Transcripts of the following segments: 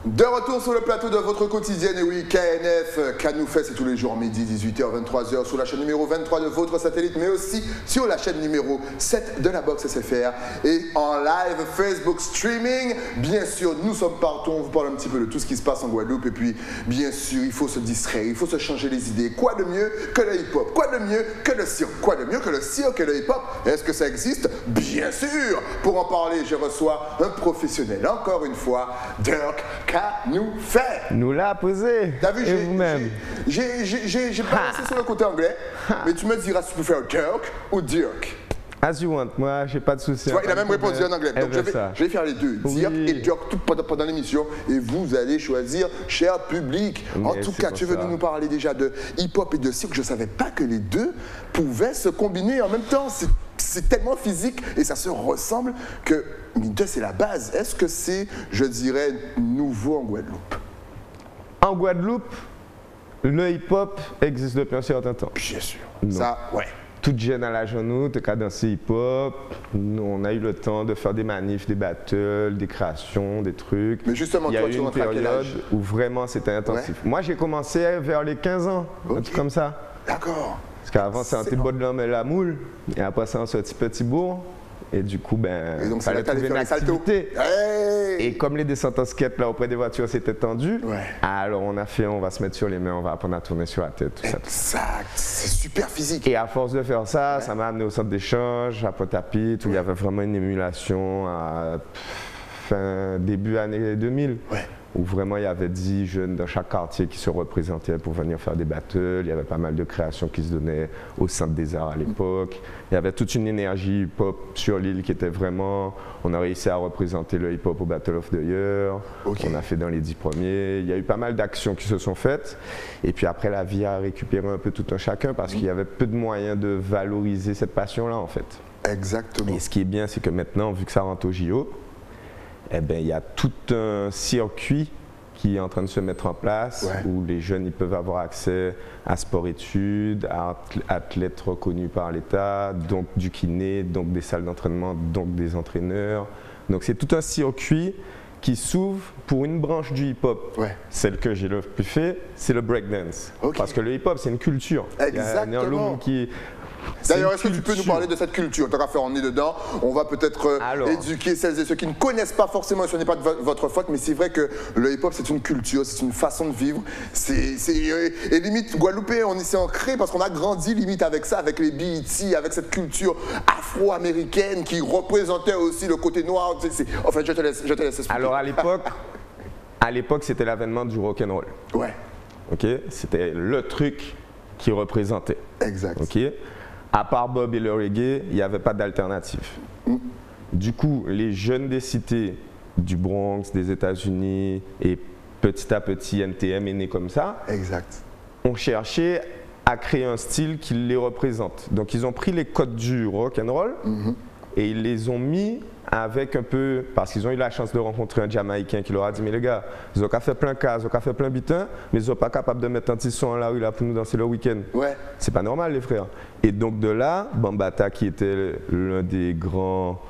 De retour sur le plateau de votre quotidienne, et oui, KNF, Can nous fait, c'est tous les jours midi, 18h, 23h, sur la chaîne numéro 23 de votre satellite, mais aussi sur la chaîne numéro 7 de la Box SFR et en live Facebook streaming. Bien sûr, nous sommes partout, on vous parle un petit peu de tout ce qui se passe en Guadeloupe, et puis, bien sûr, il faut se distraire, il faut se changer les idées. Quoi de mieux que le hip-hop? Quoi de mieux que le cirque? Quoi de mieux que le cirque et le hip-hop? Est-ce que ça existe? Bien sûr! Pour en parler, je reçois un professionnel, encore une fois, Dirk nous fait. Nous l'a posé. T'as vu, et vous-même. J'ai balancé sur le côté anglais, mais tu me diras si tu peux faire Dirk ou Dirk. As you want, moi j'ai pas de souci. Tu vois, il a même répondu en anglais. Donc je vais faire les deux, Dirk et Dirk, tout pendant l'émission. Et vous allez choisir, cher public. En tout cas, tu veux nous parler déjà de hip-hop et de cirque. Je ne savais pas que les deux pouvaient se combiner en même temps. C'est tellement physique et ça se ressemble que c'est la base. Est-ce que c'est, je dirais, nouveau en Guadeloupe? En Guadeloupe, le hip-hop existe depuis un certain temps. Bien sûr. Non. Ça, ouais. Toute jeune à l'âge de nous, tu as dansé hip-hop. On a eu le temps de faire des manifs, des battles, des créations, des trucs. Mais justement, il y a eu une période où vraiment c'était intensif. Ouais. Moi, j'ai commencé vers les 15 ans, un truc comme ça. D'accord. Parce qu'avant, c'était un peu de l'homme et la moule. Et après, c'est un petit bourg. Et du coup, il fallait trouver une activité. Hey. Et comme les descentes en skate là auprès des voitures s'étaient tendues, alors on va se mettre sur les mains, on va apprendre à tourner sur la tête, tout ça. Exact, c'est super physique. Et à force de faire ça, ça m'a amené au centre d'échange, à Pointe-à-Pitre, où il y avait vraiment une émulation à début années 2000. Où vraiment il y avait 10 jeunes dans chaque quartier qui se représentaient pour venir faire des battles. Il y avait pas mal de créations qui se donnaient au Centre des Arts à l'époque. Il y avait toute une énergie hip-hop sur l'île qui était vraiment... On a réussi à représenter le hip-hop au Battle of the Year. On a fait dans les 10 premiers. Il y a eu pas mal d'actions qui se sont faites. Et puis après, la vie a récupéré un peu tout un chacun parce qu'il y avait peu de moyens de valoriser cette passion-là en fait. Exactement. Et ce qui est bien, c'est que maintenant, vu que ça rentre au JO, eh bien, il y a tout un circuit qui est en train de se mettre en place où les jeunes ils peuvent avoir accès à sport-études, à athlètes reconnus par l'État, donc du kiné, donc des salles d'entraînement, donc des entraîneurs. Donc c'est tout un circuit qui s'ouvre pour une branche du hip-hop. Celle que j'ai le plus fait, c'est le breakdance. Parce que le hip-hop, c'est une culture. Exactement. D'ailleurs, est-ce que tu peux nous parler de cette culture? Tant qu'à faire, on est dedans. On va peut-être éduquer celles et ceux qui ne connaissent pas forcément, ce n'est pas de votre faute, mais c'est vrai que le hip-hop, c'est une culture, c'est une façon de vivre. Et limite, Guadeloupé, on s'est ancré parce qu'on a grandi limite avec ça, avec les BET, avec cette culture afro-américaine qui représentait aussi le côté noir. Enfin, je te laisse expliquer. Alors, à l'époque, c'était l'avènement du rock'n'roll. C'était le truc qui représentait. Exact. À part Bob et le reggae, il n'y avait pas d'alternative. Du coup, les jeunes des cités du Bronx, des États-Unis, et petit à petit, NTM est né comme ça, ont cherché à créer un style qui les représente. Donc, ils ont pris les codes du rock and roll et ils les ont mis avec un peu, parce qu'ils ont eu la chance de rencontrer un Jamaïcain qui leur a dit, mais les gars, ils ont qu'à faire plein cas, ils ont qu'à faire plein bitin, mais ils sont pas capables de mettre un petit son à la rue là pour nous danser le week-end. C'est pas normal les frères. Et donc de là, Bambaataa, qui était l'un des grands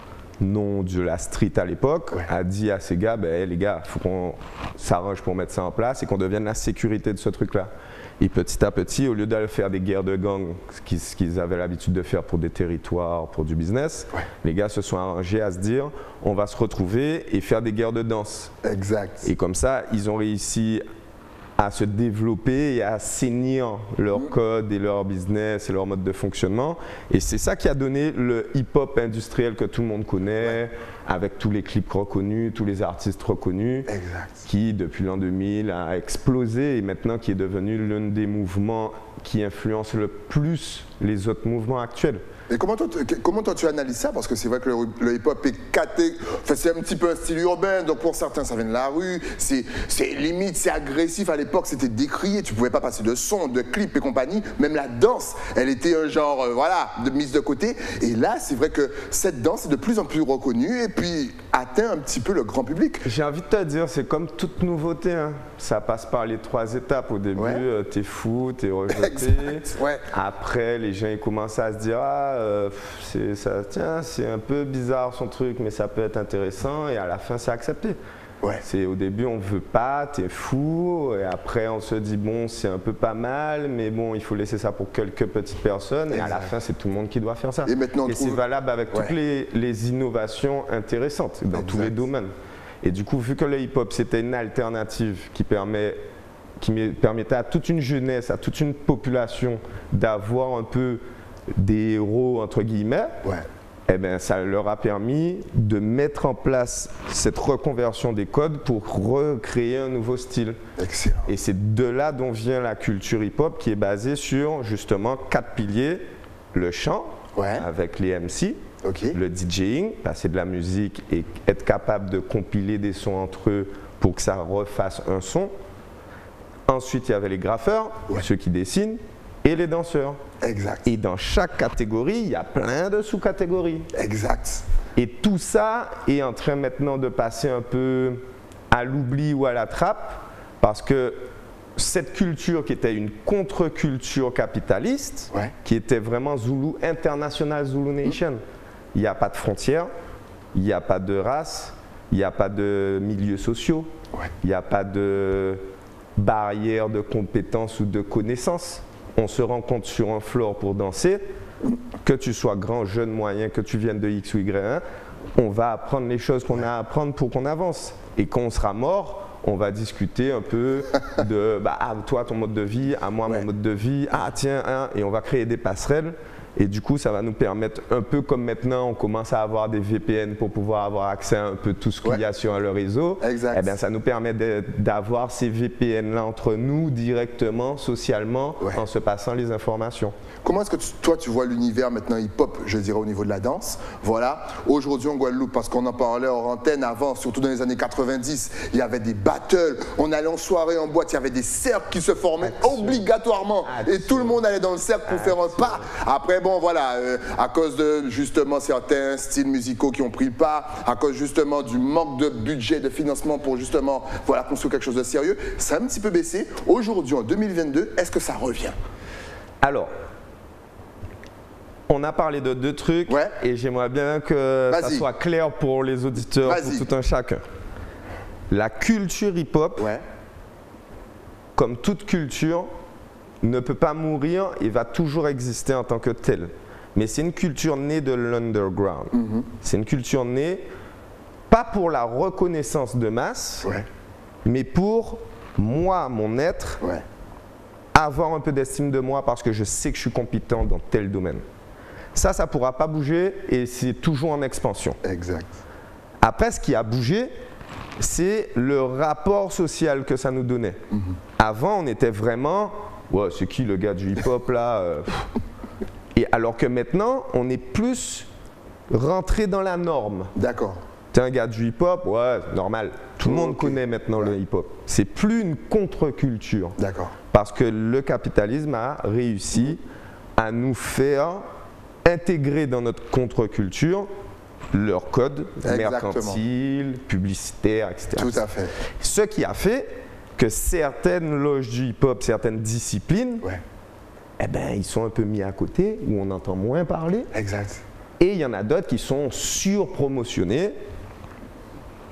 noms de la street à l'époque, a dit à ces gars, les gars, il faut qu'on s'arrange pour mettre ça en place et qu'on devienne la sécurité de ce truc-là. Et petit à petit, au lieu d'aller faire des guerres de gangs, ce qu'ils avaient l'habitude de faire pour des territoires, pour du business, les gars se sont arrangés à se dire, on va se retrouver et faire des guerres de danse. Et comme ça, ils ont réussi à se développer et à assainir leur code et leur business et leur mode de fonctionnement. Et c'est ça qui a donné le hip-hop industriel que tout le monde connaît, avec tous les clips reconnus, tous les artistes reconnus, qui depuis l'an 2000 a explosé et maintenant qui est devenu l'un des mouvements qui influence le plus les autres mouvements actuels. Et comment toi tu analyses ça? Parce que c'est vrai que le hip-hop est c'est un petit peu un style urbain, donc pour certains ça vient de la rue, c'est limite, c'est agressif. À l'époque c'était décrié, tu pouvais pas passer de son, de clips et compagnie, même la danse, elle était un genre, mise de côté. Et là c'est vrai que cette danse est de plus en plus reconnue et puis atteint un petit peu le grand public. J'ai envie de te dire, c'est comme toute nouveauté, hein. Ça passe par les 3 étapes. Au début, t'es fou, t'es rejeté. Après, les gens ils commencent à se dire, c'est un peu bizarre son truc, mais ça peut être intéressant. Et à la fin, c'est accepté. Ouais. C'est au début on veut pas, t'es fou, et après on se dit bon c'est un peu pas mal, mais bon il faut laisser ça pour quelques petites personnes, et à la fin c'est tout le monde qui doit faire ça. Et maintenant, c'est valable avec toutes ouais. les innovations intéressantes dans tous les domaines. Et du coup vu que le hip-hop c'était une alternative qui permettait à toute une jeunesse, à toute une population d'avoir un peu des héros entre guillemets, ouais. Eh bien, ça leur a permis de mettre en place cette reconversion des codes pour recréer un nouveau style. Excellent. Et c'est de là dont vient la culture hip-hop qui est basée sur justement 4 piliers. Le chant, ouais. avec les MC, okay. Le DJing, passer de la musique et être capable de compiler des sons entre eux pour que ça refasse un son. Ensuite, il y avait les graffeurs, ouais. Ceux qui dessinent, et les danseurs. Exact. Et dans chaque catégorie, il y a plein de sous-catégories. Exact. Et tout ça est en train maintenant de passer un peu à l'oubli ou à la trappe, parce que cette culture qui était une contre-culture capitaliste, ouais. Qui était vraiment Zulu, International Zulu Nation, il n'y a pas de frontières, il n'y a pas de race, il n'y a pas de milieux sociaux, ouais. Il n'y a pas de barrière de compétences ou de connaissances. On se rencontre sur un floor pour danser, que tu sois grand, jeune, moyen, que tu viennes de X ou Y1, on va apprendre les choses qu'on a à apprendre pour qu'on avance. Et quand on sera mort, on va discuter un peu de toi ton mode de vie, à moi mon mode de vie, tiens, et on va créer des passerelles. Et du coup, ça va nous permettre, un peu comme maintenant, on commence à avoir des VPN pour pouvoir avoir accès à un peu tout ce qu'il y a sur le réseau. Exact. Eh bien, ça nous permet d'avoir ces VPN-là entre nous directement, socialement, en se passant les informations. Comment est-ce que toi, tu vois l'univers maintenant hip-hop, je dirais, au niveau de la danse? Voilà. Aujourd'hui en Guadeloupe, parce qu'on en parlait hors antenne avant, surtout dans les années 90, il y avait des battles, on allait en soirée, en boîte, il y avait des cercles qui se formaient obligatoirement. Et tout le monde allait dans le cercle pour faire un pas. Après, bon, voilà, à cause de justement certains styles musicaux qui ont pris le pas, à cause justement du manque de budget, de financement pour justement construire quelque chose de sérieux, ça a un petit peu baissé. Aujourd'hui, en 2022, est-ce que ça revient? Alors, on a parlé de 2 trucs et j'aimerais bien que ça soit clair pour les auditeurs, pour tout un chacun. La culture hip-hop, comme toute culture, ne peut pas mourir et va toujours exister en tant que telle. Mais c'est une culture née de l'underground. C'est une culture née, pas pour la reconnaissance de masse, mais pour moi, mon être, avoir un peu d'estime de moi parce que je sais que je suis compétent dans tel domaine. Ça ne pourra pas bouger et c'est toujours en expansion. Exact. Après, ce qui a bougé, c'est le rapport social que ça nous donnait. Avant, on était vraiment... Ouais, c'est qui le gars du hip-hop là Et alors que maintenant, on est plus rentré dans la norme. D'accord. T'es un gars du hip-hop, ouais, normal. Tout le monde connaît maintenant le hip-hop. C'est plus une contre-culture. D'accord. Parce que le capitalisme a réussi à nous faire intégrer dans notre contre-culture leurs codes mercantiles, publicitaires, etc. Tout à fait. Ce qui a fait que certaines loges du hip-hop, certaines disciplines, eh ben, ils sont un peu mis à côté, où on entend moins parler. Exact. Et il y en a d'autres qui sont surpromotionnés.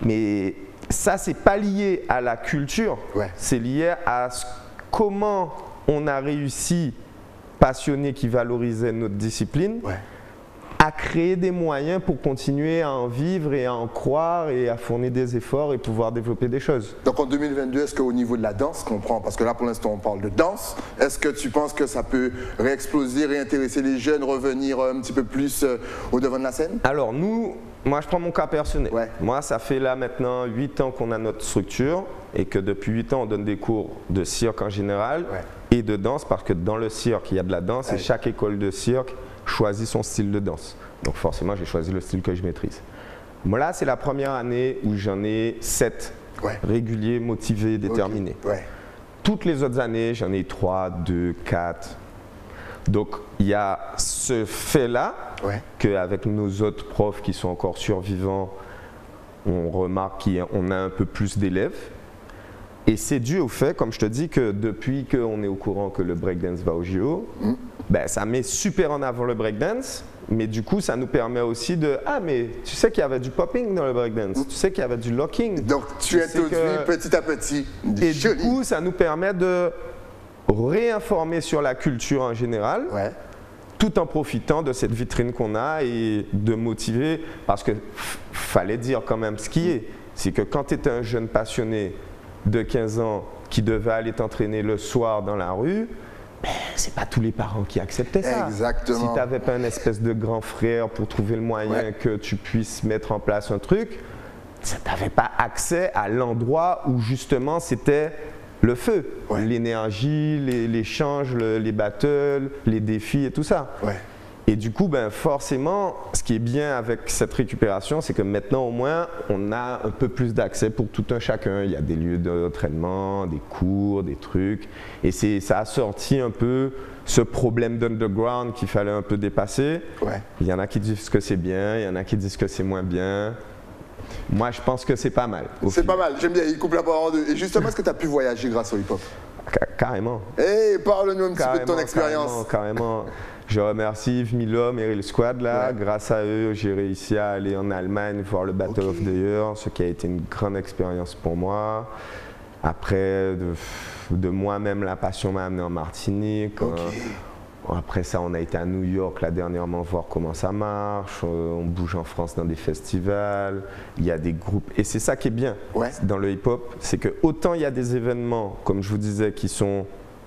Mais ça, c'est pas lié à la culture. C'est lié à comment on a réussi, passionnés qui valorisaient notre discipline, à créer des moyens pour continuer à en vivre et à en croire et à fournir des efforts et pouvoir développer des choses. Donc en 2022, est-ce qu'au niveau de la danse, comprend, parce que là pour l'instant on parle de danse, est-ce que tu penses que ça peut réexploser, réintéresser les jeunes, revenir un petit peu plus au devant de la scène? Alors moi je prends mon cas personnel. Moi ça fait là maintenant 8 ans qu'on a notre structure et que depuis 8 ans on donne des cours de cirque en général et de danse, parce que dans le cirque il y a de la danse et chaque école de cirque choisit son style de danse. Donc forcément, j'ai choisi le style que je maîtrise. Moi là, c'est la première année où j'en ai 7 réguliers, motivés, déterminés. Toutes les autres années, j'en ai 3, 2, 4. Donc il y a ce fait-là qu'avec nos autres profs qui sont encore survivants, on remarque qu'on a un peu plus d'élèves. Et c'est dû au fait, comme je te dis, que depuis qu'on est au courant que le breakdance va au JO, ben, ça met super en avant le breakdance, mais du coup, ça nous permet aussi de « Ah, mais tu sais qu'il y avait du popping dans le breakdance, tu sais qu'il y avait du locking. » Donc, tu introduis petit à petit. Et du coup, ça nous permet de réinformer sur la culture en général, tout en profitant de cette vitrine qu'on a et de motiver, parce que fallait dire quand même ce qui est, c'est que quand tu étais un jeune passionné de 15 ans qui devait aller t'entraîner le soir dans la rue, ben, c'est pas tous les parents qui acceptaient ça. Exactement. Si tu n'avais pas un espèce de grand frère pour trouver le moyen que tu puisses mettre en place un truc, tu n'avais pas accès à l'endroit où justement c'était le feu, l'énergie, l'échange, les battles, les défis et tout ça. Et du coup, ben, forcément, ce qui est bien avec cette récupération, c'est que maintenant au moins, on a un peu plus d'accès pour tout un chacun. Il y a des lieux d'entraînement, des cours, des trucs. Et ça a sorti un peu ce problème d'underground qu'il fallait un peu dépasser. Il y en a qui disent que c'est bien, il y en a qui disent que c'est moins bien. Moi, je pense que c'est pas mal. C'est pas mal, j'aime bien, il coupe la parole en deux. Et justement, est-ce que tu as pu voyager grâce au hip-hop? Carrément. Hey, parle-nous un petit peu de ton expérience. Carrément. Je remercie Yves Milhomme et Real Squad là. Grâce à eux, j'ai réussi à aller en Allemagne voir le Battle of the Year, ce qui a été une grande expérience pour moi. Après, de moi-même, la passion m'a amené en Martinique. Après ça, on a été à New York là dernièrement voir comment ça marche. On bouge en France dans des festivals. Il y a des groupes. Et c'est ça qui est bien dans le hip-hop, c'est que autant il y a des événements, comme je vous disais, qui sont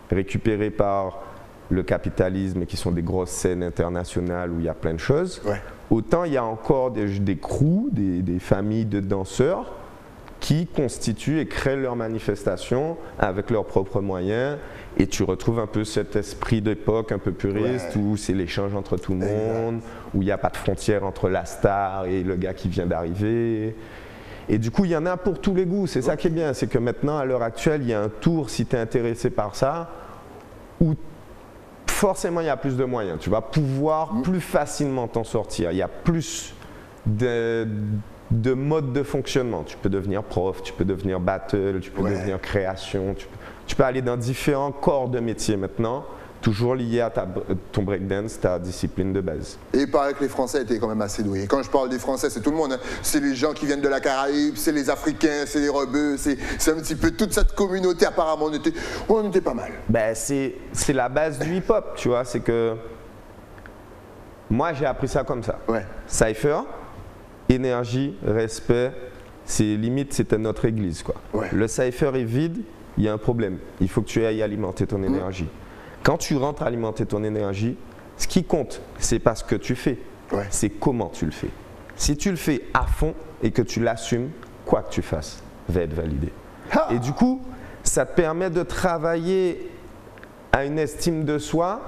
récupérés par le capitalisme et qui sont des grosses scènes internationales où il y a plein de choses, autant il y a encore des crews, des familles de danseurs qui constituent et créent leurs manifestations avec leurs propres moyens. Et tu retrouves un peu cet esprit d'époque un peu puriste où c'est l'échange entre tout le monde, où il n'y a pas de frontière entre la star et le gars qui vient d'arriver. Et du coup, il y en a pour tous les goûts. C'est ça qui est bien, c'est que maintenant, à l'heure actuelle, il y a un tour, si tu es intéressé par ça, où forcément, il y a plus de moyens. Tu vas pouvoir plus facilement t'en sortir. Il y a plus de modes de fonctionnement. Tu peux devenir prof, tu peux devenir battle, tu peux devenir création. Tu peux aller dans différents corps de métier maintenant, toujours liés à ton breakdance, ta discipline de base. Et il paraît que les Français étaient quand même assez doués. Quand je parle des Français, c'est tout le monde. Hein. C'est les gens qui viennent de la Caraïbe, c'est les Africains, c'est les rebeux, c'est un petit peu toute cette communauté. Apparemment, on était pas mal. Ben, c'est la base du hip-hop, tu vois. C'est que moi, j'ai appris ça comme ça. Cypher, énergie, respect, limite, c'était notre église, quoi. Le cypher est vide. Il y a un problème, il faut que tu ailles alimenter ton énergie. Quand tu rentres alimenter ton énergie, ce qui compte, c'est pas ce que tu fais, c'est comment tu le fais. Si tu le fais à fond et que tu l'assumes, quoi que tu fasses va être validé. Et du coup, ça te permet de travailler à une estime de soi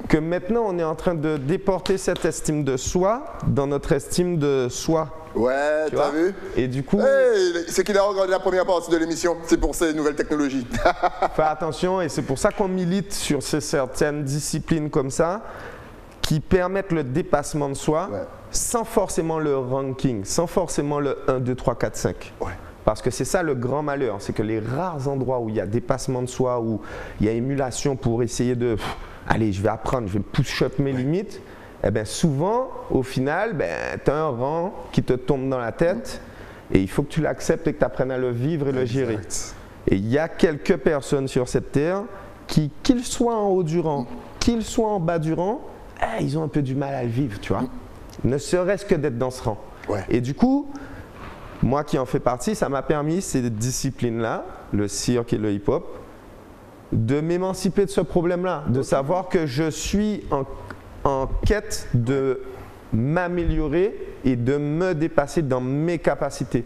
que maintenant on est en train de déporter cette estime de soi dans notre estime de soi. Ouais, t'as vu? Et du coup... Hey, c'est qu'il a regardé la première partie de l'émission, c'est pour ces nouvelles technologies. Fais attention, et c'est pour ça qu'on milite sur certaines disciplines comme ça, qui permettent le dépassement de soi, sans forcément le ranking, sans forcément le 1, 2, 3, 4, 5. Parce que c'est ça le grand malheur, c'est que les rares endroits où il y a dépassement de soi, où il y a émulation pour essayer de... allez, je vais apprendre, je vais push-up mes limites. Eh bien, souvent, au final, tu as un rang qui te tombe dans la tête et il faut que tu l'acceptes et que tu apprennes à le vivre et le gérer. Et il y a quelques personnes sur cette terre qui, qu'ils soient en haut du rang, qu'ils soient en bas du rang, ils ont un peu du mal à le vivre, tu vois. Ne serait-ce que d'être dans ce rang. Et du coup, moi qui en fais partie, ça m'a permis, ces disciplines-là, le cirque et le hip-hop, de m'émanciper de ce problème-là, de savoir que je suis en quête de m'améliorer et de me dépasser dans mes capacités,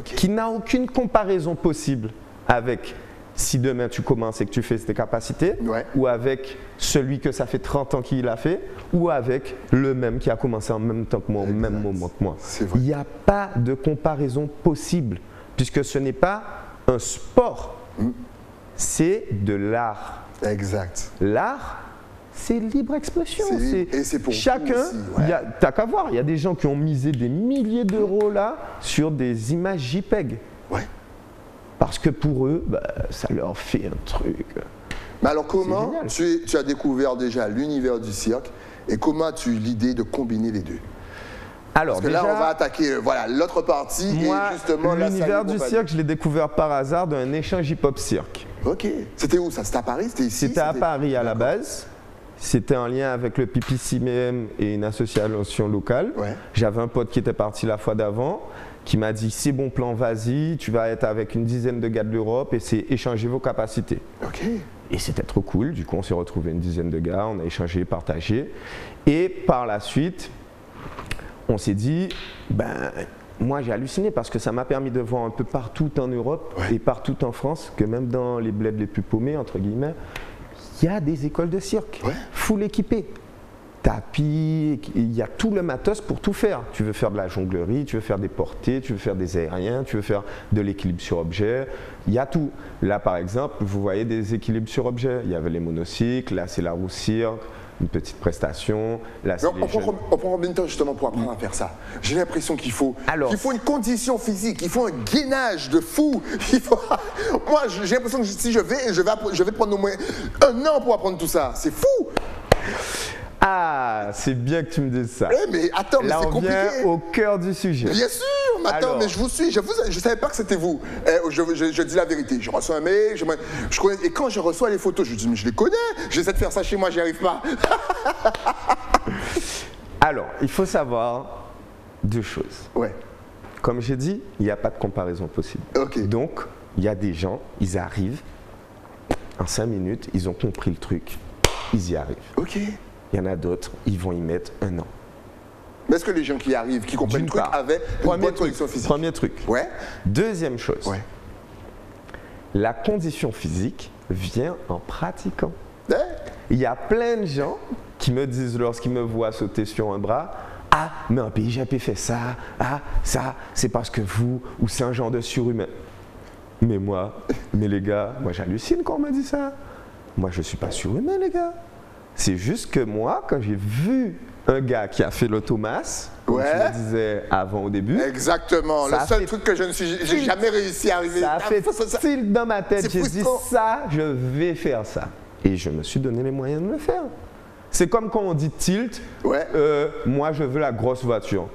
qui n'a aucune comparaison possible avec si demain tu commences et que tu fais tes capacités, ou avec celui que ça fait 30 ans qu'il a fait, ou avec le même qui a commencé en même temps que moi, au même moment que moi. Il n'y a pas de comparaison possible, puisque ce n'est pas un sport, c'est de l'art. L'art, c'est libre expression. Et c'est pour chacun, t'as qu'à voir, il y a des gens qui ont misé des milliers d'euros là sur des images JPEG. Parce que pour eux, ça leur fait un truc. Mais alors comment tu as découvert déjà l'univers du cirque et comment as-tu eu l'idée de combiner les deux? Alors, parce que déjà, là, on va attaquer voilà, l'autre partie moi, et justement l'univers du cirque, je l'ai découvert par hasard d'un échange hip-hop cirque. Ok. C'était où ça? C'était à Paris? C'était ici? C'était à Paris à la base. C'était en lien avec le PPCMM et une association locale. Ouais. J'avais un pote qui était parti la fois d'avant, qui m'a dit c'est bon plan, vas-y, tu vas être avec une dizaine de gars de l'Europe et c'est échanger vos capacités. Ok. Et c'était trop cool, du coup on s'est retrouvé une dizaine de gars, on a échangé, partagé. Et par la suite, on s'est dit, ben, moi j'ai halluciné parce que ça m'a permis de voir un peu partout en Europe et partout en France, que même dans les bleds les plus paumés, entre guillemets, il y a des écoles de cirque, full équipées. Tapis, il y a tout le matos pour tout faire. Tu veux faire de la jonglerie, tu veux faire des portées, tu veux faire des aériens, tu veux faire de l'équilibre sur objet, il y a tout. Là par exemple, vous voyez des équilibres sur objet, il y avait les monocycles, là c'est la roue cirque, une petite prestation. Là, on prend combien de temps justement pour apprendre à faire ça? J'ai l'impression qu'il faut une condition physique, il faut un gainage de fou. Moi, j'ai l'impression que si je vais prendre au moins 1 an pour apprendre tout ça. C'est fou. Ah, c'est bien que tu me dises ça. Mais attends, mais c'est compliqué. Là, on vient au cœur du sujet. Bien sûr, mais attends, mais je vous suis. Je ne savais pas que c'était vous. Je dis la vérité. Je reçois un mail, je connais, et quand je reçois les photos, je dis, mais je les connais. J'essaie de faire ça chez moi, j'y arrive pas. Alors, il faut savoir 2 choses. Ouais. Comme j'ai dit, il n'y a pas de comparaison possible. Okay. Donc, il y a des gens, ils arrivent, en 5 minutes, ils ont compris le truc, ils y arrivent. Ok. Il y en a d'autres, ils vont y mettre 1 an. Mais est-ce que les gens qui arrivent, qui comprennent le truc, avaient une bonne condition physique? Premier truc. Ouais. Deuxième chose. Ouais. La condition physique vient en pratiquant. Ouais. Il y a plein de gens qui me disent lorsqu'ils me voient sauter sur un bras, ah, mais un PJP fait ça, ah, ça, c'est parce que vous, ou c'est un genre de surhumain. Mais les gars, moi j'hallucine quand on me dit ça. Moi je ne suis pas surhumain, les gars. C'est juste que moi, quand j'ai vu un gars qui a fait l'automasse, comme tu me disais avant au début. Exactement, le seul truc que j'ai jamais réussi à arriver. Ça a fait tilt dans ma tête, j'ai dit ça, je vais faire ça. Et je me suis donné les moyens de le faire. C'est comme quand on dit tilt, moi je veux la grosse voiture.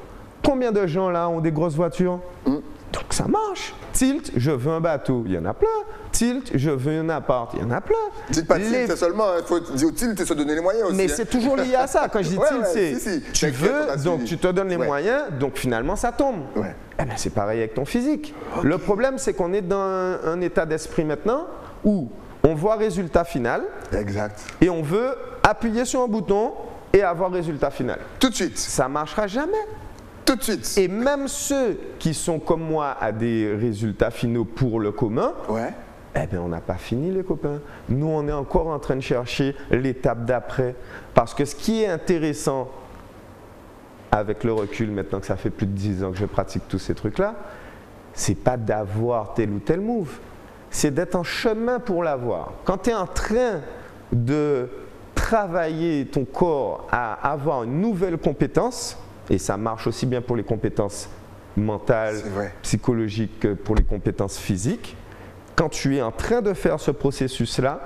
Combien de gens là ont des grosses voitures? Donc ça marche. Tilt, je veux un bateau, il y en a plein. Tilt, je veux un appart, il y en a plein. Dites pas tilt, c'est seulement, il faut dire tilt et se donner les moyens aussi. Mais c'est toujours lié à ça. Quand je dis tilt, c'est tu veux, donc tu te donnes les moyens, donc finalement ça tombe. Eh bien, c'est pareil avec ton physique. Le problème, c'est qu'on est dans un état d'esprit maintenant où on voit résultat final. Exact. Et on veut appuyer sur un bouton et avoir résultat final. Tout de suite. Ça ne marchera jamais. Tout de suite. Et même ceux qui sont comme moi à des résultats finaux pour le commun, eh bien, on n'a pas fini les copains. Nous, on est encore en train de chercher l'étape d'après. Parce que ce qui est intéressant avec le recul, maintenant que ça fait plus de 10 ans que je pratique tous ces trucs-là, c'est pas d'avoir tel ou tel move. C'est d'être en chemin pour l'avoir. Quand tu es en train de travailler ton corps à avoir une nouvelle compétence, et ça marche aussi bien pour les compétences mentales, psychologiques que pour les compétences physiques. Quand tu es en train de faire ce processus-là,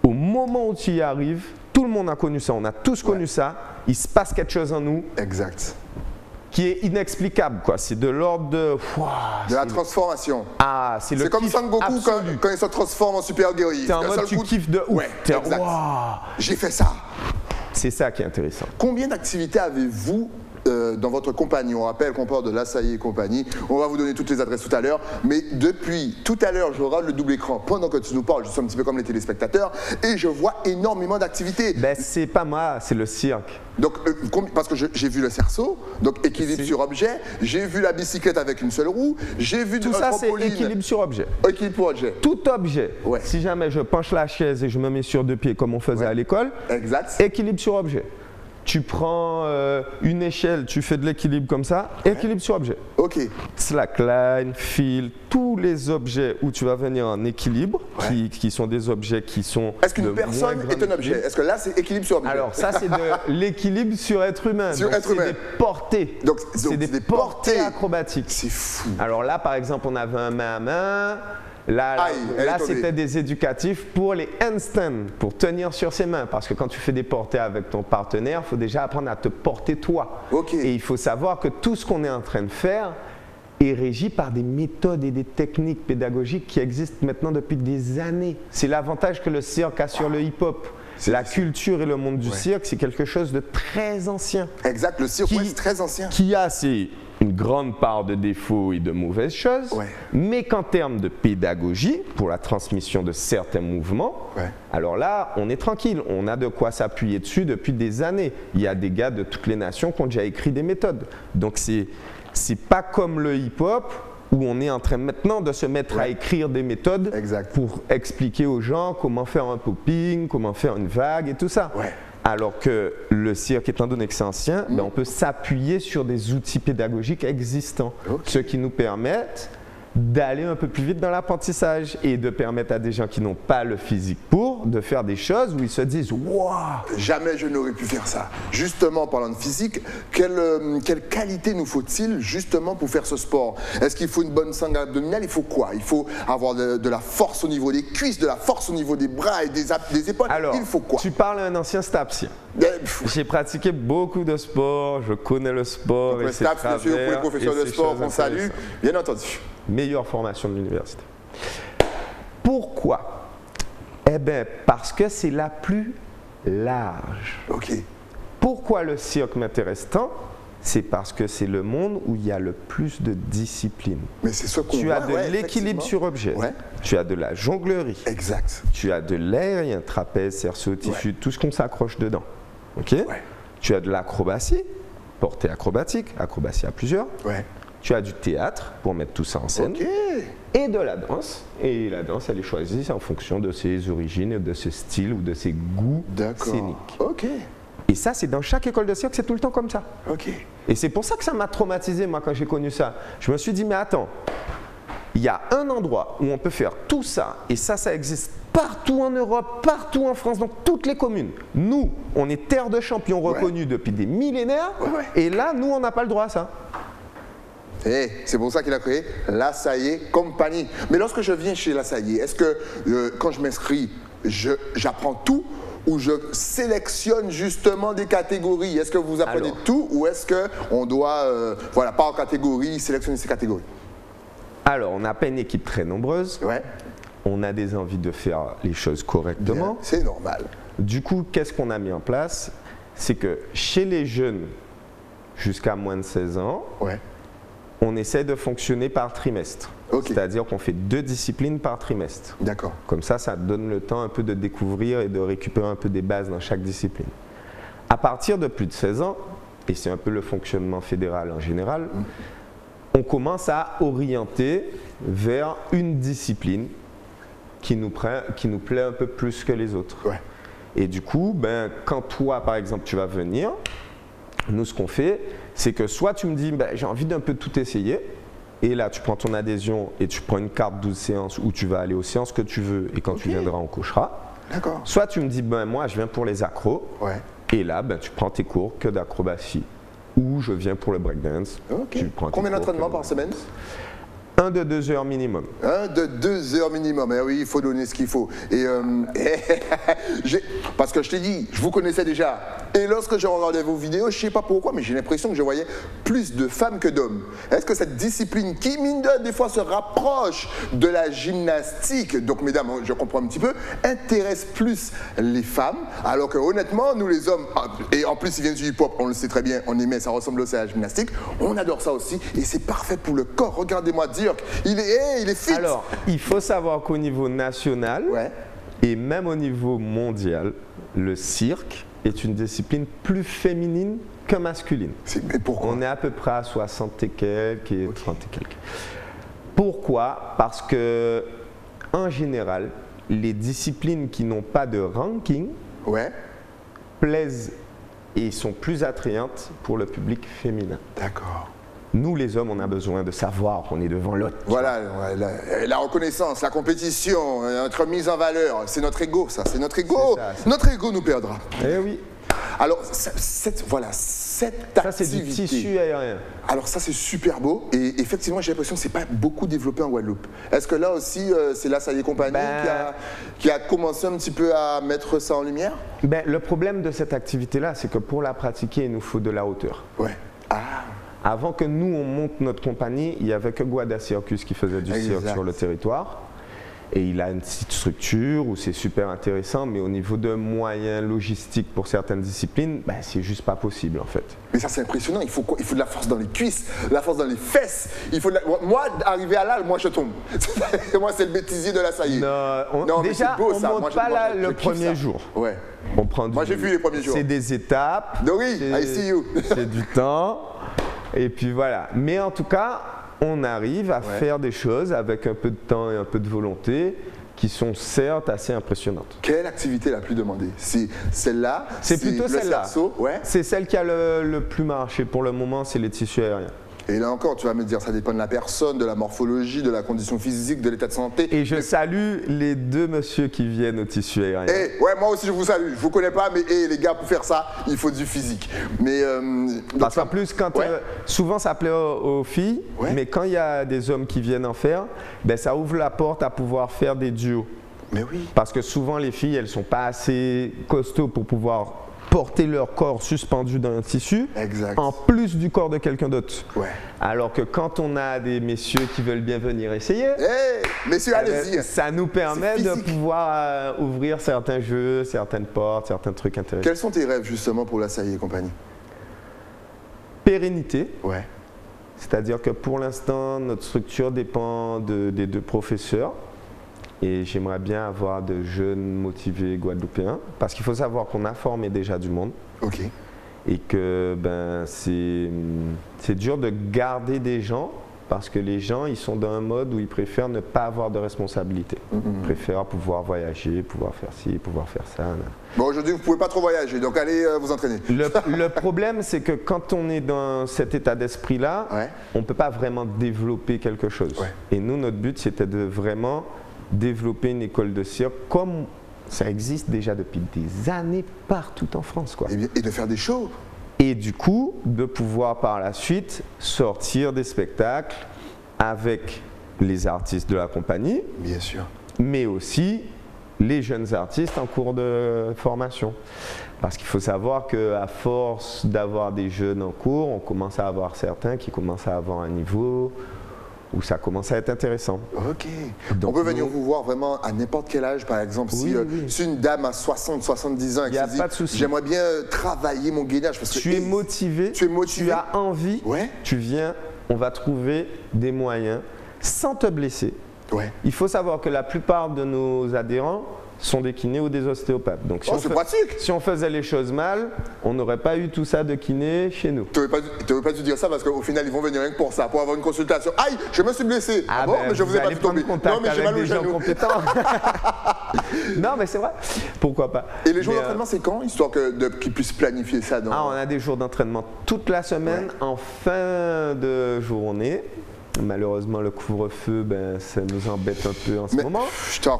au moment où tu y arrives, tout le monde a connu ça, on a tous connu ça, il se passe quelque chose en nous qui est inexplicable. C'est de l'ordre de la transformation. Ah, c'est comme Sangoku quand il se transforme en super guerrier. T'es en mode tu kiffes de ouf. J'ai fait ça. C'est ça qui est intéressant. Combien d'activités avez-vous dans votre compagnie? On rappelle qu'on parle de l'Assailly et compagnie. On va vous donner toutes les adresses tout à l'heure. Mais depuis tout à l'heure, je regarde le double écran. Pendant que tu nous parles, je suis un petit peu comme les téléspectateurs. Et je vois énormément d'activités. Ben, c'est pas moi, c'est le cirque. Donc, parce que j'ai vu le cerceau, donc équilibre sur objet. J'ai vu la bicyclette avec une seule roue. J'ai vu tout ça, c'est équilibre sur objet. Équilibre sur objet. Tout objet. Si jamais je penche la chaise et je me mets sur 2 pieds comme on faisait à l'école, équilibre sur objet. Tu prends une échelle, tu fais de l'équilibre comme ça, équilibre sur objet. Ok. Slackline, fil, tous les objets où tu vas venir en équilibre, qui sont des objets qui sont. Est-ce qu'une personne est un objet? Est-ce que là, c'est équilibre sur objet? Alors, ça, c'est de l'équilibre sur être humain. Sur être humain. C'est des portées. Donc, c'est des portées acrobatiques. C'est fou. Alors là, par exemple, on avait un main à main. Là, elle là est tombée. c'était des éducatifs pour les handstands, pour tenir sur ses mains. Parce que quand tu fais des portées avec ton partenaire, il faut déjà apprendre à te porter toi. Ok. Et il faut savoir que tout ce qu'on est en train de faire est régi par des méthodes et des techniques pédagogiques qui existent maintenant depuis des années. C'est l'avantage que le cirque a sur le hip-hop. La culture et le monde du cirque, c'est quelque chose de très ancien. Exact, le cirque, Qui- ouais, c'est très ancien. Qui a une grande part de défauts et de mauvaises choses, Ouais. mais qu'en termes de pédagogie, pour la transmission de certains mouvements, Ouais. alors là, on est tranquille, on a de quoi s'appuyer dessus depuis des années. Il y a des gars de toutes les nations qui ont déjà écrit des méthodes. Donc c'est pas comme le hip-hop où on est en train maintenant de se mettre à écrire des méthodes Exact. pour expliquer aux gens comment faire un popping, comment faire une vague et tout ça. Ouais. Alors que le cirque, étant donné que c'est ancien, ben on peut s'appuyer sur des outils pédagogiques existants, Ok. ce qui nous permettent d'aller un peu plus vite dans l'apprentissage et de permettre à des gens qui n'ont pas le physique pour de faire des choses où ils se disent « Waouh !» Jamais je n'aurais pu faire ça. Justement, en parlant de physique, quelle qualité nous faut-il justement pour faire ce sport? Est-ce qu'il faut une bonne sangle abdominale? Il faut quoi? Il faut avoir de la force au niveau des cuisses, de la force au niveau des bras et des épaules. Alors, il faut quoi? tu parles à un ancien stapsien. J'ai pratiqué beaucoup de sport, je connais le sport et Le ses STAPS, bien sûr, pour les travers professeurs et de ses sport choses qu'on salue, intéressantes. bien entendu. Meilleure formation de l'université. Pourquoi? Eh bien, parce que c'est la plus large. Ok. Pourquoi le cirque m'intéresse tant? C'est parce que c'est le monde où il y a le plus de disciplines. Mais c'est ce qu'on Tu voit. as de ouais, l'équilibre effectivement. sur objet, Ouais. tu as de la jonglerie, Exact. tu as de l'aérien, trapèze, cerceau, tissu, tout ce qu'on s'accroche dedans. Ok? Ouais. Tu as de l'acrobatie, portée acrobatique, acrobatie à plusieurs. Ouais. Tu as du théâtre pour mettre tout ça en scène. Ok. Et de la danse. Et la danse, elle est choisie en fonction de ses origines, de ses styles ou de ses goûts D'accord. scéniques. Ok. Et ça, c'est dans chaque école de cirque, c'est tout le temps comme ça. Ok. Et c'est pour ça que ça m'a traumatisé, moi, quand j'ai connu ça. Je me suis dit, mais attends, il y a un endroit où on peut faire tout ça, et ça existe partout en Europe, partout en France, dans toutes les communes. Nous, on est terre de champions reconnue depuis des millénaires, et là, nous, on n'a pas le droit à ça. Et c'est pour ça qu'il a créé La Saillé Compagnie. Mais lorsque je viens chez La Saillé, est-ce que quand je m'inscris, j'apprends tout ou je sélectionne justement des catégories? Est-ce que vous apprenez Alors. tout ou est-ce qu'on doit, voilà, par catégorie, sélectionner ces catégories? Alors, on n'a pas une équipe très nombreuse, Ouais, on a des envies de faire les choses correctement. bien, c'est normal. Du coup, qu'est-ce qu'on a mis en place? C'est que chez les jeunes jusqu'à moins de 16 ans, Ouais, on essaie de fonctionner par trimestre. Ok. C'est-à-dire qu'on fait 2 disciplines par trimestre. d'accord. Comme ça donne le temps un peu de découvrir et de récupérer un peu des bases dans chaque discipline. À partir de plus de 16 ans, et c'est un peu le fonctionnement fédéral en général, on commence à orienter vers une discipline qui nous plaît un peu plus que les autres. Ouais, Et du coup, ben, quand toi, par exemple, tu vas venir, nous, ce qu'on fait, c'est que soit tu me dis, ben, j'ai envie d'un peu tout essayer, et là, tu prends ton adhésion et tu prends une carte 12 séances où tu vas aller aux séances que tu veux, et quand tu viendras, on coachera. d'accord. Soit tu me dis, ben, moi, je viens pour les accros, Ouais, et là, ben, tu prends tes cours que d'acrobatie. Ou je viens pour le breakdance. ok. Tu prends tes Combien cours d'entraînements que- par semaine? 1 de 2 heures minimum. De 2 heures minimum. Eh oui, il faut donner ce qu'il faut. Et parce que je t'ai dit, je vous connaissais déjà. Et lorsque je regardais vos vidéos, je ne sais pas pourquoi, mais j'ai l'impression que je voyais plus de femmes que d'hommes. Est-ce que cette discipline qui, mine de des fois, se rapproche de la gymnastique, donc mesdames, je comprends un petit peu, intéresse plus les femmes, alors que honnêtement, nous les hommes, et en plus ils viennent du hip-hop, on le sait très bien, on aimait, ça ressemble aussi à la gymnastique, on adore ça aussi, et c'est parfait pour le corps. Regardez-moi Dirk, il est fit. Alors, il faut savoir qu'au niveau national, Ouais. et même au niveau mondial, le cirque est une discipline plus féminine que masculine. Mais pourquoi? On est à peu près à 60 et quelques et 30 et quelques. Pourquoi? Parce que, en général, les disciplines qui n'ont pas de ranking Ouais, plaisent et sont plus attrayantes pour le public féminin. d'accord. Nous, les hommes, on a besoin de savoir qu'on est devant l'autre. Voilà, la reconnaissance, la compétition, notre mise en valeur, c'est notre ego, ça, c'est notre ego. C'est ça, c'est Notre ego nous perdra. Eh oui. Alors, voilà, cette activité. Ça, c'est du tissu aérien. Alors ça, c'est super beau. Et effectivement, j'ai l'impression que ce n'est pas beaucoup développé en Guadeloupe. Est-ce que là aussi, c'est la Saillé Compagnie qui a commencé un petit peu à mettre ça en lumière? Le problème de cette activité-là, c'est que pour la pratiquer, il nous faut de la hauteur. Ouais. Ah. Avant que nous, on monte notre compagnie, il n'y avait que Guada Circus qui faisait du cirque sur le territoire. Et il a une petite structure où c'est super intéressant, mais au niveau de moyens logistiques pour certaines disciplines, c'est juste pas possible en fait. Mais ça c'est impressionnant, il faut quoi? Il faut de la force dans les cuisses, de la force dans les fesses. Moi, arrivé à là, moi je tombe. Moi c'est le bêtisier de la Saillé. Non, déjà, beau, on ne monte pas là le premier jour. Ouais. On prend moi j'ai vu les premiers jours. C'est des étapes. Oui, I see you. C'est du temps. Et puis voilà. Mais en tout cas, on arrive à faire des choses avec un peu de temps et un peu de volonté qui sont certes assez impressionnantes. Quelle est l'activité la plus demandée? C'est celle-là? C'est plutôt celle-là. Ouais. C'est celle qui a le plus marché pour le moment, c'est les tissus aériens. Et là encore, tu vas me dire, ça dépend de la personne, de la morphologie, de la condition physique, de l'état de santé. Et je salue les deux messieurs qui viennent au tissu aérien. Ouais, moi aussi je vous salue. Je vous connais pas, mais les gars, pour faire ça, il faut du physique. Mais parce qu'en plus, souvent ça plaît aux filles, mais quand il y a des hommes qui viennent en faire, ça ouvre la porte à pouvoir faire des duos. Mais oui. Parce que souvent les filles, elles sont pas assez costauds pour pouvoir porter leur corps suspendu dans un tissu, en plus du corps de quelqu'un d'autre. Ouais. Alors que quand on a des messieurs qui veulent bien venir essayer, messieurs, allez-y. Ça nous permet de pouvoir ouvrir certains jeux, certaines portes, certains trucs intéressants. Quels sont tes rêves justement pour la Saillé Compagnie? Pérennité. Ouais. C'est-à-dire que pour l'instant, notre structure dépend des deux professeurs. Et j'aimerais bien avoir de jeunes motivés guadeloupéens, parce qu'il faut savoir qu'on a formé déjà du monde. Ok. Et que c'est dur de garder des gens, parce que les gens, ils sont dans un mode où ils préfèrent ne pas avoir de responsabilité. Ils préfèrent pouvoir voyager, pouvoir faire ci, pouvoir faire ça. Bon, aujourd'hui, vous ne pouvez pas trop voyager, donc allez vous entraîner. Le problème, c'est que quand on est dans cet état d'esprit-là, on ne peut pas vraiment développer quelque chose. Ouais. Et nous, notre but, c'était de vraiment développer une école de cirque comme ça existe déjà depuis des années partout en France. Et de faire des shows. Et du coup, de pouvoir par la suite sortir des spectacles avec les artistes de la compagnie. Bien sûr. Mais aussi les jeunes artistes en cours de formation. Parce qu'il faut savoir qu'à force d'avoir des jeunes en cours, on commence à avoir certains qui commencent à avoir un niveau où ça commence à être intéressant. Ok. Donc, on peut venir vous voir vraiment à n'importe quel âge, par exemple. Si une dame a 60, 70 ans et qui se dit « J'aimerais bien travailler mon gainage. » Tu es motivé, tu as envie, tu viens, on va trouver des moyens sans te blesser. Ouais. Il faut savoir que la plupart de nos adhérents sont des kinés ou des ostéopathes. Donc si on faisait les choses mal, on n'aurait pas eu tout ça de kiné chez nous. Tu n'aurais pas dû dire ça parce qu'au final, ils vont venir rien que pour ça, pour avoir une consultation. Aïe, je me suis blessé. Ah bon, mais je vous ai pas vu tomber. Non, mais j'ai mal au genou. Non, mais c'est vrai. Pourquoi pas. Et les jours d'entraînement, c'est quand, histoire qu'ils puissent planifier ça on a des jours d'entraînement toute la semaine, en fin de journée. Malheureusement, le couvre-feu, ça nous embête un peu en ce moment.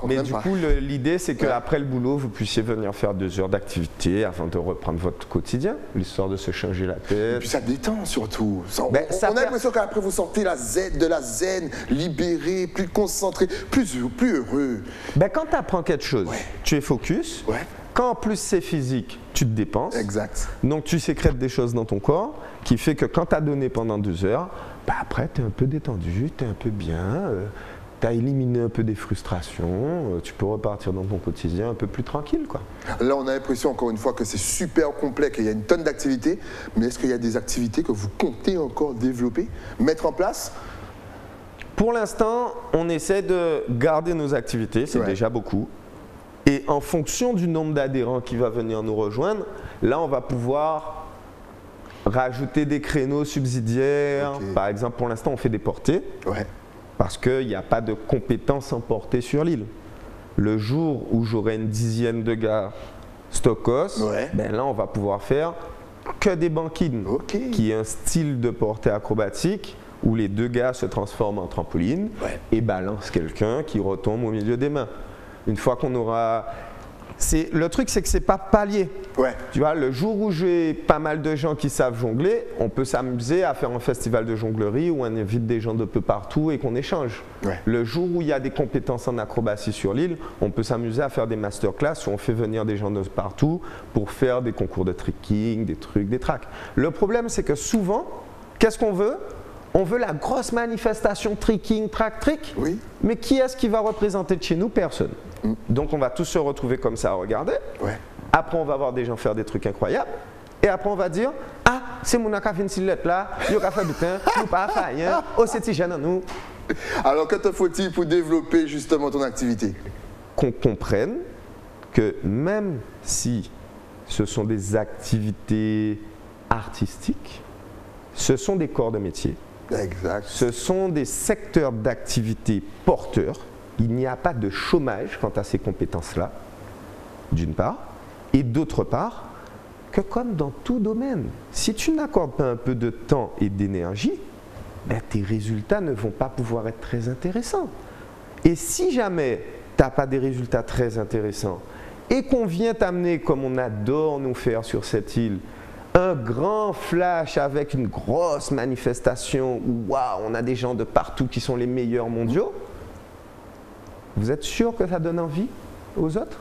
Mais du coup, l'idée, c'est qu'après le boulot, vous puissiez venir faire 2 heures d'activité avant de reprendre votre quotidien, l'histoire de se changer la tête. Et puis ça détend surtout. On a l'impression qu'après, vous sortez de la zen, libéré, plus concentré, plus heureux. Quand tu apprends quelque chose, tu es focus. Quand en plus c'est physique, tu te dépenses. Exact. Donc tu sécrètes des choses dans ton corps qui fait que quand tu as donné pendant 2 heures, après tu es un peu détendu, tu es un peu bien, tu as éliminé un peu des frustrations, tu peux repartir dans ton quotidien un peu plus tranquille. Là on a l'impression encore une fois que c'est super complet, qu'il y a une tonne d'activités, mais est-ce qu'il y a des activités que vous comptez encore développer, mettre en place? Pour l'instant, on essaie de garder nos activités, c'est déjà beaucoup. Et en fonction du nombre d'adhérents qui va venir nous rejoindre, là, on va pouvoir rajouter des créneaux subsidiaires. Par exemple, pour l'instant, on fait des portées parce qu'il n'y a pas de compétences en portée sur l'île. Le jour où j'aurai une dizaine de gars stockos, là, on va pouvoir faire que des banquines, qui est un style de portée acrobatique où les 2 gars se transforment en trampoline et balancent quelqu'un qui retombe au milieu des mains. Une fois qu'on aura Le truc, c'est que c'est pas palier. Ouais. Tu vois, le jour où j'ai pas mal de gens qui savent jongler, on peut s'amuser à faire un festival de jonglerie où on invite des gens de peu partout et qu'on échange. Ouais. Le jour où il y a des compétences en acrobatie sur l'île, on peut s'amuser à faire des masterclass où on fait venir des gens de partout pour faire des concours de tricking, des trucs, des tracks. Le problème, c'est que souvent, qu'est-ce qu'on veut? On veut la grosse manifestation tricking, track, trick. Oui. Mais qui est-ce qui va représenter de chez nous? Personne. Donc on va tous se retrouver comme ça à regarder. Ouais. Après on va voir des gens faire des trucs incroyables. Et après on va dire, ah, c'est mon qui une silhouette là, il a fait du temps, nous pas fait rien, oh c'est jeune à nous. Alors que te faut-il pour développer justement ton activité? Qu'on comprenne que même si ce sont des activités artistiques, ce sont des corps de métier. Exact. Ce sont des secteurs d'activité porteurs. Il n'y a pas de chômage quant à ces compétences-là, d'une part. Et d'autre part, que comme dans tout domaine, si tu n'accordes pas un peu de temps et d'énergie, ben tes résultats ne vont pas pouvoir être très intéressants. Et si jamais tu n'as pas des résultats très intéressants et qu'on vient t'amener, comme on adore nous faire sur cette île, un grand flash avec une grosse manifestation où waouh, on a des gens de partout qui sont les meilleurs mondiaux, vous êtes sûr que ça donne envie aux autres?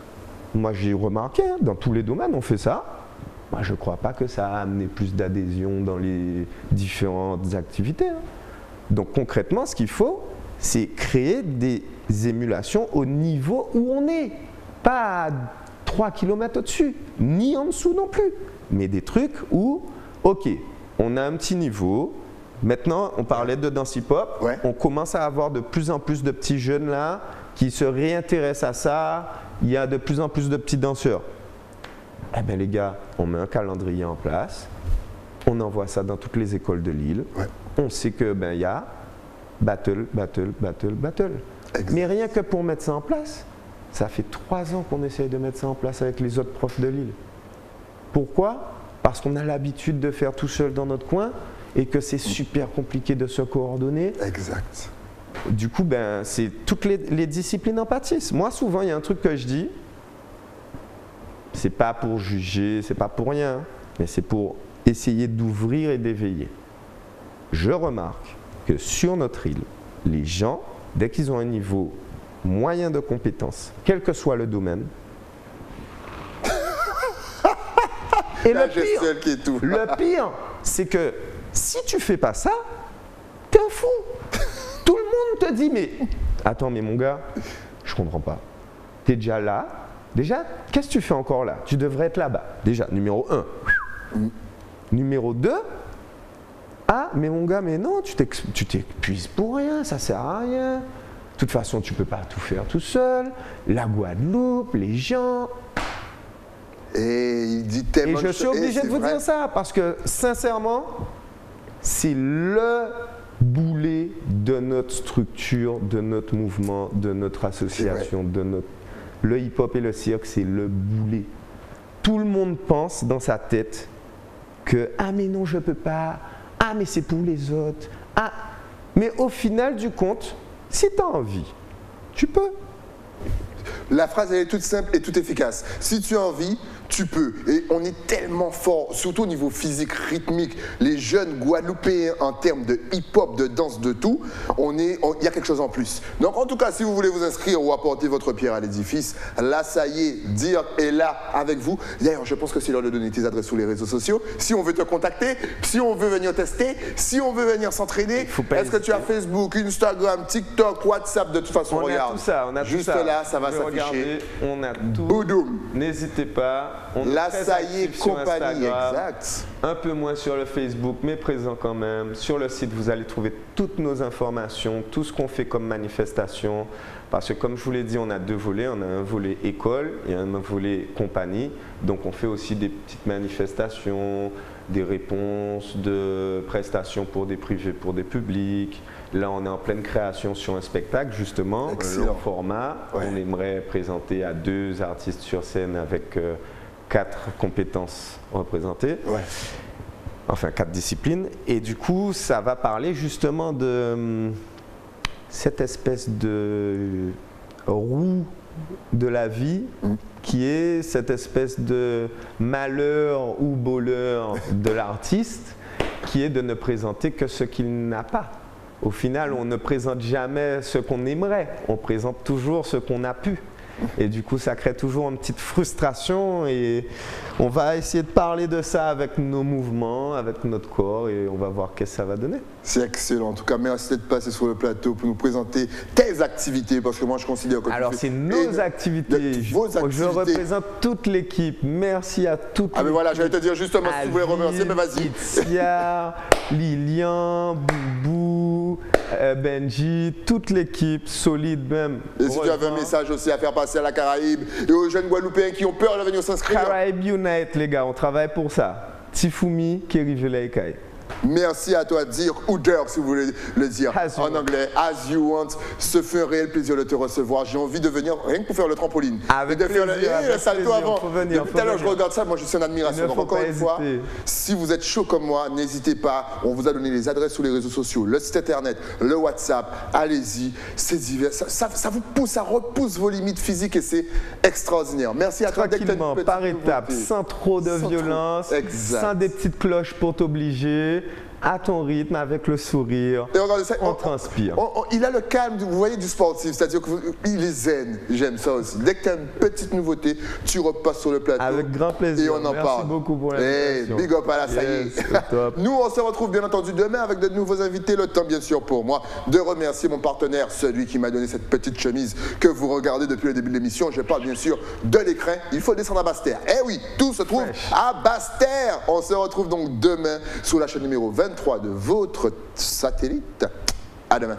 Moi j'ai remarqué, hein, dans tous les domaines on fait ça. Moi je ne crois pas que ça a amené plus d'adhésion dans les différentes activités. Hein. Donc concrètement ce qu'il faut, c'est créer des émulations au niveau où on est. Pas à 3 km au-dessus, ni en dessous non plus. Mais des trucs où, ok, on a un petit niveau. Maintenant, on parlait de danse hip-hop. Ouais. On commence à avoir de plus en plus de petits jeunes là qui se réintéressent à ça. Il y a de plus en plus de petits danseurs. Eh bien les gars, on met un calendrier en place. On envoie ça dans toutes les écoles de l'île. Ouais. On sait que ben il y a battle. Exact. Mais rien que pour mettre ça en place, ça fait 3 ans qu'on essaye de mettre ça en place avec les autres profs de l'île. Pourquoi? Parce qu'on a l'habitude de faire tout seul dans notre coin et que c'est super compliqué de se coordonner. Exact. Du coup, ben, c'est toutes les disciplines en pâtissent. Moi, souvent, il y a un truc que je dis, c'est pas pour juger, c'est pas pour rien, mais c'est pour essayer d'ouvrir et d'éveiller. Je remarque que sur notre île, les gens, dès qu'ils ont un niveau moyen de compétence, quel que soit le domaine, et le pire, c'est que si tu fais pas ça, t'es un fou. Tout le monde te dit, mais attends, mais mon gars, je comprends pas. T'es déjà là. Déjà, qu'est-ce que tu fais encore là? Tu devrais être là-bas. Déjà, numéro 1. Numéro 2, ah, mais mon gars, mais non, tu t'épuises pour rien, ça sert à rien. De toute façon, tu peux pas tout faire tout seul. La Guadeloupe, les gens. Et il dit tellement. Et je suis obligé de vous dire ça parce que sincèrement, c'est le boulet de notre structure, de notre mouvement, de notre association, de notre. Le hip-hop et le cirque, c'est le boulet. Tout le monde pense dans sa tête que ah mais non je peux pas, ah mais c'est pour les autres, ah mais au final du compte, si tu as envie, tu peux. La phrase elle est toute simple et toute efficace. Si tu as envie, tu peux. Et on est tellement fort, surtout au niveau physique, rythmique. Les jeunes Guadeloupéens en termes de hip-hop, de danse, de tout, il y a quelque chose en plus. Donc en tout cas, si vous voulez vous inscrire ou apporter votre pierre à l'édifice, là ça y est, Dir est là avec vous. D'ailleurs, je pense que c'est l'heure de donner tes adresses sur les réseaux sociaux. Si on veut te contacter, si on veut venir tester, si on veut venir s'entraîner, est-ce que tu as Facebook, Instagram, TikTok, WhatsApp? De toute façon, regarde. On a tout ça, on a juste tout ça. là, ça va s'afficher. On a tout. Boudoum. N'hésitez pas. On Là, est très ça y est, actifs sur compagnie, Instagram, exact. un peu moins sur le Facebook, mais présent quand même. Sur le site, vous allez trouver toutes nos informations, tout ce qu'on fait comme manifestation. Parce que comme je vous l'ai dit, on a 2 volets. On a un volet école et un volet compagnie. Donc on fait aussi des petites manifestations, des réponses de prestations pour des privés, pour des publics. Là, on est en pleine création sur un spectacle, justement, un long format. Ouais. On aimerait présenter à 2 artistes sur scène avec 4 compétences représentées. Ouais. Enfin, 4 disciplines. Et du coup, ça va parler justement de cette espèce de roue de la vie qui est cette espèce de malheur ou bonheur de l'artiste qui est de ne présenter que ce qu'il n'a pas. Au final, on ne présente jamais ce qu'on aimerait, on présente toujours ce qu'on a pu. Et du coup, ça crée toujours une petite frustration et on va essayer de parler de ça avec nos mouvements, avec notre corps et on va voir qu'est-ce que ça va donner. C'est excellent. En tout cas, merci d'être passé sur le plateau pour nous présenter tes activités parce que moi, je considère que alors, c'est nos activités. Vos activités. Je représente toute l'équipe. Merci à toute l'équipe. Ah, mais voilà, j'allais te dire justement si tu voulais remercier, mais vas-y. Itzia, Lilian, Boubou, Benji, toute l'équipe solide même. Et si tu avais un message aussi à faire passer à la Caraïbe et aux jeunes Guadeloupéens qui ont peur de venir s'inscrire. Caraïbe Unite, les gars, on travaille pour ça. Tifumi, Kerive Laikai. Merci à toi, dire ou Dirk si vous voulez le dire en anglais. As you want. Ce fut un réel plaisir de te recevoir. J'ai envie de venir rien que pour faire le trampoline. Avec de faire le salto avant. Depuis tout à l'heure, je regarde ça. Moi, je suis en admiration. Donc, encore une fois, si vous êtes chaud comme moi, n'hésitez pas. On vous a donné les adresses sur les réseaux sociaux, le site internet, le WhatsApp. Allez-y. C'est divers. Ça vous pousse, ça repousse vos limites physiques et c'est extraordinaire. Merci à toi. Tranquillement, par étapes, sans trop de violence, sans des petites cloches pour t'obliger. À ton rythme, avec le sourire, et regardez ça, on transpire. Il a le calme, vous voyez, du sportif, c'est-à-dire qu'il est zen. J'aime ça aussi. Dès que tu as une petite nouveauté, tu repasses sur le plateau. Avec grand plaisir. Et on en parle. Merci beaucoup pour l'invitation. Big up à la saillie. Nous, on se retrouve bien entendu demain avec de nouveaux invités. Le temps, bien sûr, pour moi de remercier mon partenaire, celui qui m'a donné cette petite chemise que vous regardez depuis le début de l'émission. Je parle bien sûr de l'écran. Il faut descendre à Basse-Terre. Eh oui, tout se trouve à Basse-Terre. On se retrouve donc demain sur la chaîne numéro 23 de votre satellite. À demain.